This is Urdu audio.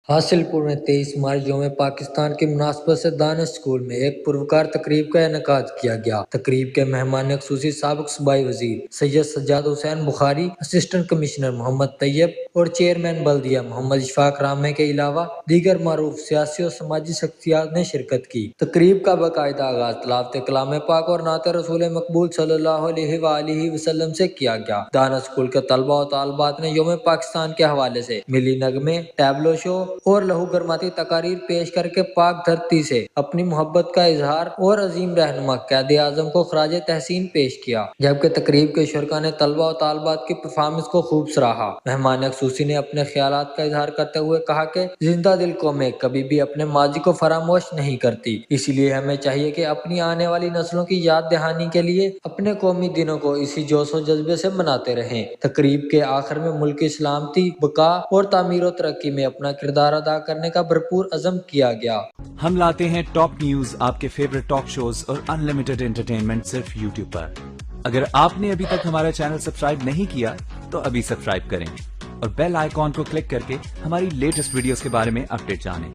حاصل پور میں 23 مارچ یوم پاکستان کی مناسبت سے دانش اسکول میں ایک پروکار تقریب کا انعقاد کیا گیا۔ تقریب کے مہمان خصوصی سابق صوبائی وزیر سید سجاد حسین بخاری، اسسٹنٹ کمشنر محمد طیب اور چیئرمین بلدیہ محمد اشفاق رامے کے علاوہ دیگر معروف سیاسی اور سماجی شخصیات نے شرکت کی۔ تقریب کا باقاعدہ آغاز تلاوت کلام پاک اور نعت رسول مقبول صلی اللہ علیہ وآلہ وسلم سے کیا گیا۔ دانش اسکول کے طلباء و طالبات نے یوم پاکستان کے حوالے سے ملی نغمے، ٹیبلو شو اور لہو گرماتی تقاریر پیش کر کے پاک دھرتی سے اپنی محبت کا اظہار اور عظیم رہنما قائد اعظم کو خراج تحسین پیش کیا، جبکہ تقریب کے شرکاء نے طلباء و طالبات کی پرفارمنس کو خوب سراہا۔ مہمان خصوصی نے اپنے خیالات کا اظہار کرتے ہوئے کہا کہ زندہ دل قومیں کبھی بھی اپنے ماضی کو فراموش نہیں کرتی، اس لیے ہمیں چاہیے کہ اپنی آنے والی نسلوں کی یاد دہانی کے لیے اپنے قومی دنوں کو اسی جوش و جذبے سے مناتے رہیں۔ تقریب کے آخر میں ملک کی سلامتی، بقا اور تعمیر و ترقی میں اپنا کردار ادا کرنے کا بھرپور عزم کیا گیا۔ ہم لاتے ہیں ٹاپ نیوز، آپ کے فیورٹ ٹاک شوز اور انلمیٹڈ انٹرٹینمنٹ صرف یوٹیوب پر۔ اگر آپ نے ابھی تک ہمارا چینل سبسکرائب نہیں کیا تو ابھی سبسکرائب کریں اور بیل آئیکن کو کلک کر کے ہماری لیٹسٹ ویڈیوز کے بارے میں اپڈیٹ جانیں۔